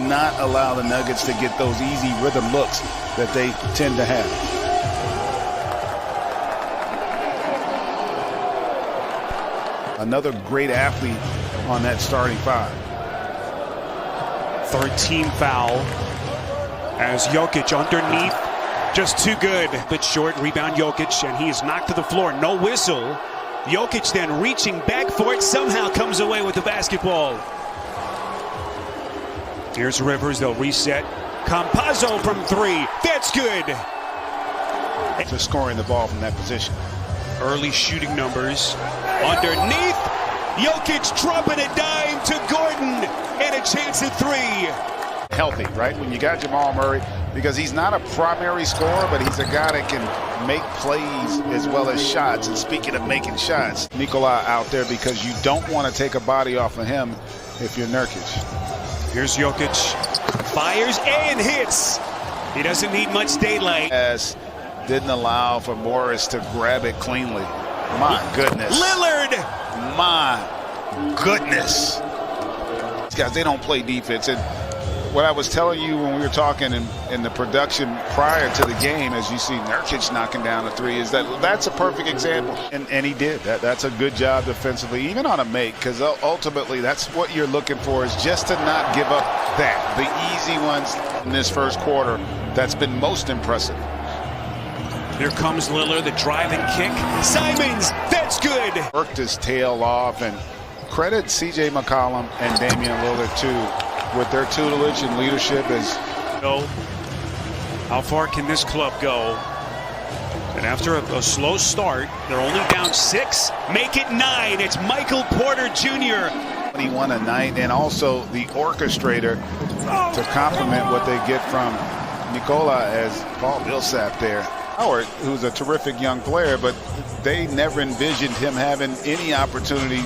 not allow the Nuggets to get those easy rhythm looks that they tend to have. Another great athlete on that starting five. Third team foul as Jokic underneath, just too good. Bit short, rebound Jokic, and he is knocked to the floor. No whistle. Jokic then reaching back for it, somehow comes away with the basketball. Here's Rivers, they'll reset. Campazzo from three, that's good. Just scoring the ball from that position. Early shooting numbers. Underneath, Jokic dropping a dime to Gordon, and a chance at three. Healthy, right? When you got Jamal Murray, because he's not a primary scorer, but he's a guy that can make plays as well as shots. And speaking of making shots, Nikola out there because you don't want to take a body off of him if you're Nurkic. Here's Jokic, fires and hits. He doesn't need much daylight. As didn't allow for Morris to grab it cleanly. My goodness. Lillard! My goodness. These guys, they don't play defense. And what I was telling you when we were talking in the production prior to the game, as you see Nurkic knocking down a three, is that's a perfect example. And he did. That's a good job defensively, even on a make, because ultimately that's what you're looking for, is just to not give up the easy ones in this first quarter. That's been most impressive. Here comes Lillard, the drive and kick. Simons, that's good. Worked his tail off, and credit C.J. McCollum and Damian Lillard too, with their tutelage and leadership. How far can this club go? And after a slow start, they're only down 6. Make it 9. It's Michael Porter Jr. 21 a night, and also the orchestrator to complement what they get from Nikola as Paul Millsap there. Howard, who's a terrific young player, but they never envisioned him having any opportunity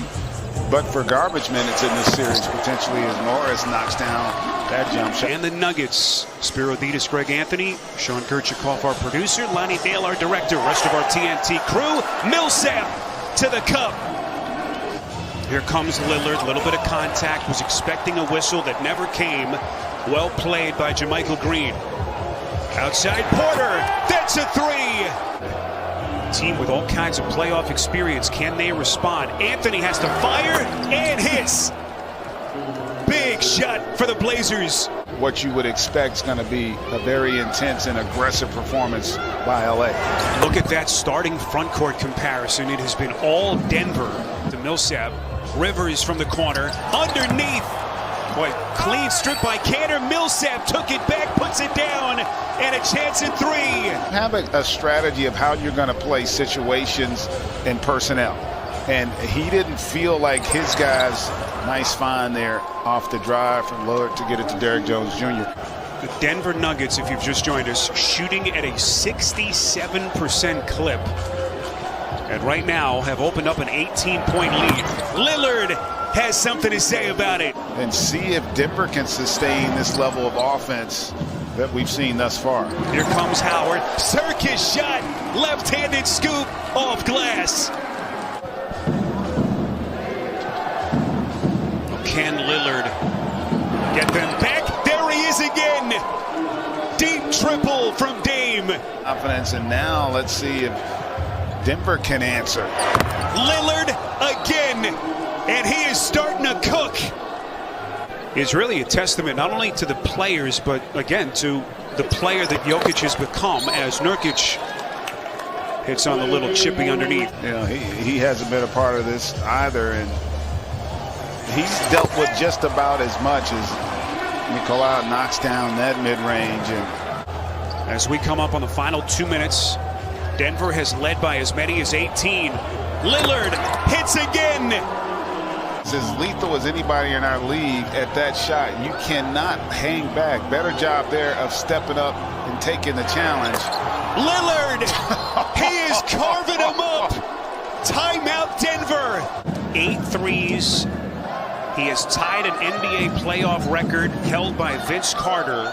but for garbage minutes in this series, potentially, as Morris knocks down that jump shot. And the Nuggets, Spiro Thetis, Greg Anthony, Sean Kirchikoff, our producer, Lonnie Dale, our director, rest of our TNT crew. Millsap to the cup. Here comes Lillard, a little bit of contact, was expecting a whistle that never came. Well played by JaMychal Green. Outside Porter, that's a three. Team with all kinds of playoff experience, can they respond? Anthony has to fire and hits. Big shot for the Blazers. What you would expect is going to be a very intense and aggressive performance by LA. Look at that starting front court comparison. It has been all Denver. To Millsap, Rivers from the corner, underneath. Boy, clean strip by Cantor. Millsap took it back, puts it down, and a chance at three. Have a strategy of how you're going to play situations and personnel. And he didn't feel like his guys, nice find there off the drive from Lillard to get it to Derrick Jones Jr. The Denver Nuggets, if you've just joined us, shooting at a 67% clip. And right now have opened up an 18-point lead. Lillard has something to say about it. And see if Denver can sustain this level of offense that we've seen thus far. Here comes Howard. Circus shot. Left-handed scoop off glass. Can Lillard get them back? There he is again. Deep triple from Dame. Confidence, and now let's see if Denver can answer. Lillard again. And he is starting to cook. It's really a testament not only to the players, but again to the player that Jokic has become as Nurkic hits on the little chippy underneath. You know, he hasn't been a part of this either, and he's dealt with just about as much as Nikola knocks down that mid-range. And as we come up on the final 2 minutes, Denver has led by as many as 18. Lillard hits again. It's as lethal as anybody in our league at that shot. You cannot hang back. Better job there of stepping up and taking the challenge. Lillard, he is carving him up. Timeout Denver. 8 threes. He has tied an NBA playoff record held by Vince Carter.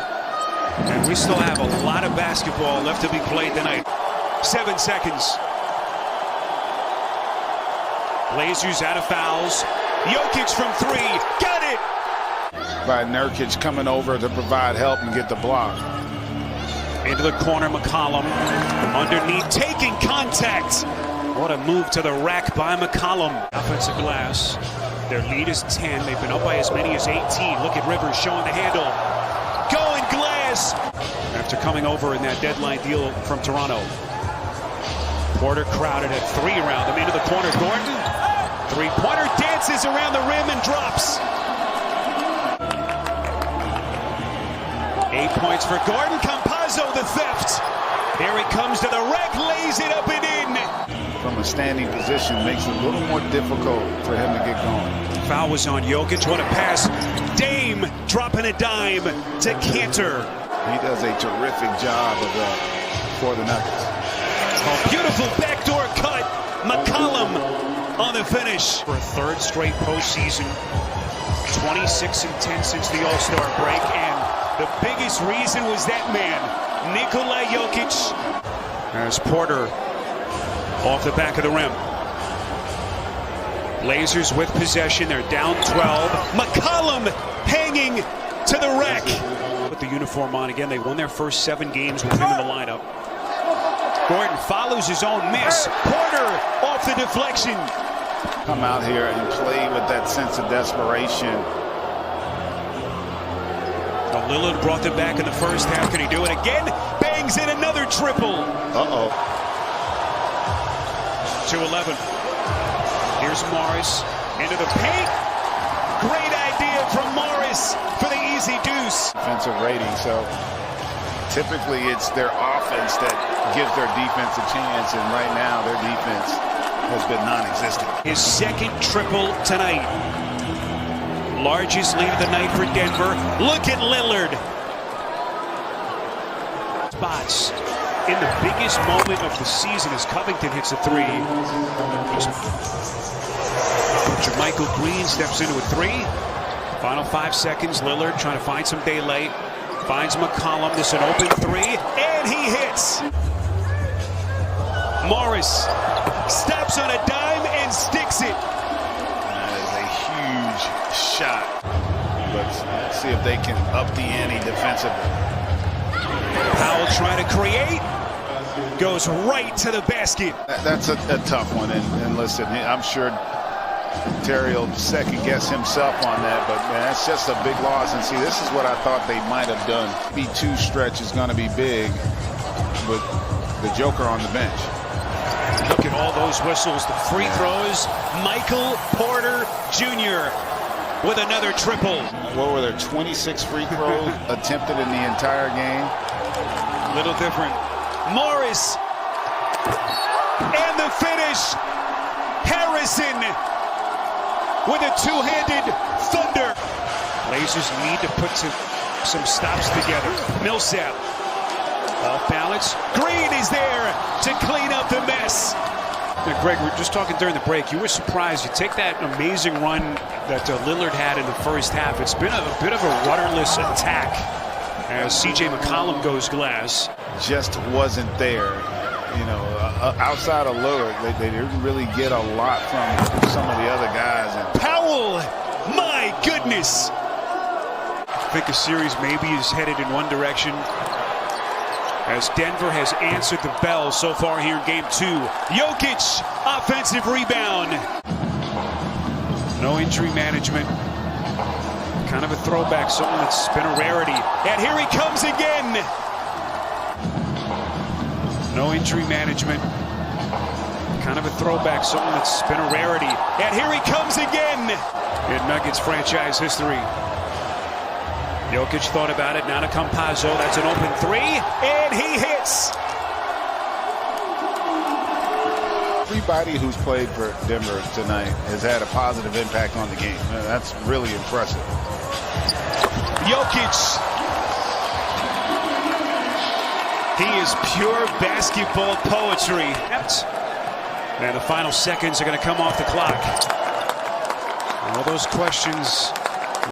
And we still have a lot of basketball left to be played tonight. 7 seconds. Blazers out of fouls. Jokic from 3. Got it! by Nurkic coming over to provide help and get the block. Into the corner, McCollum. Underneath, taking contact. What a move to the rack by McCollum. Offensive glass. Their lead is 10. They've been up by as many as 18. Look at Rivers showing the handle. Going glass. After coming over in that deadline deal from Toronto. Porter crowded at 3 around him. Into the corner, Gordon. Three-pointer dances around the rim and drops. 8 points for Gordon. Campazzo, the theft. Here he comes to the rack, lays it up and in. From a standing position, makes it a little more difficult for him to get going. Foul was on Jokic. What a pass. Dame dropping a dime to Cantor. He does a terrific job of that for the Nuggets. Oh, beautiful backdoor cut. McCollum on the finish. For a third straight postseason. 26-10 since the All-Star break. And the biggest reason was that man, Nikola Jokic. As Porter off the back of the rim. Blazers with possession. They're down 12. McCollum hanging to the rack. Put the uniform on again. They won their first 7 games with him in the lineup. Gordon follows his own miss. Porter off the deflection. Come out here and play with that sense of desperation. Lillard brought them back in the first half. Can he do it again? Bangs in another triple. Uh-oh. 2-11. Here's Morris into the paint. Great idea from Morris for the easy deuce. Defensive rating, so typically it's their offense that gives their defense a chance, and right now their defense has been non-existent. His second triple tonight. Largest lead of the night for Denver. Look at Lillard. Spots in the biggest moment of the season as Covington hits a 3. Jermichael Green steps into a 3. Final 5 seconds. Lillard trying to find some daylight. Finds McCollum. This is an open 3. And he hits. Morris stops on a dime and sticks it. Shot. Let's see if they can up the ante defensively. Powell trying to create. Goes right to the basket. That's a tough one. And listen, I'm sure Terry will second guess himself on that, but man, that's just a big loss. And see, this is what I thought they might have done. B2 stretch is going to be big with the Joker on the bench. Look at all those whistles, the free throws. Michael Porter Jr. with another triple. What were there, 26 free throws attempted in the entire game? Little different. Morris. And the finish. Harrison with a two-handed thunder. Blazers need to put some stops together. Millsap. Off balance. Green is there to clean up the mess. Greg, we were just talking during the break. You were surprised. You take that amazing run that Lillard had in the first half. It's been a bit of a rudderless attack as C.J. McCollum goes glass. Just wasn't there. You know, outside of Lillard, they didn't really get a lot from some of the other guys. And Powell, my goodness. I think the series maybe is headed in one direction, as Denver has answered the bell so far here in Game 2. Jokic, offensive rebound. No injury management. Kind of a throwback, something that's been a rarity. And here he comes again. No injury management. Kind of a throwback, something that's been a rarity. And here he comes again. In Nuggets franchise history. Jokic thought about it. Now to Campazzo. That's an open 3. And he hits. Everybody who's played for Denver tonight has had a positive impact on the game. That's really impressive. Jokic. He is pure basketball poetry. And the final seconds are going to come off the clock. All those questions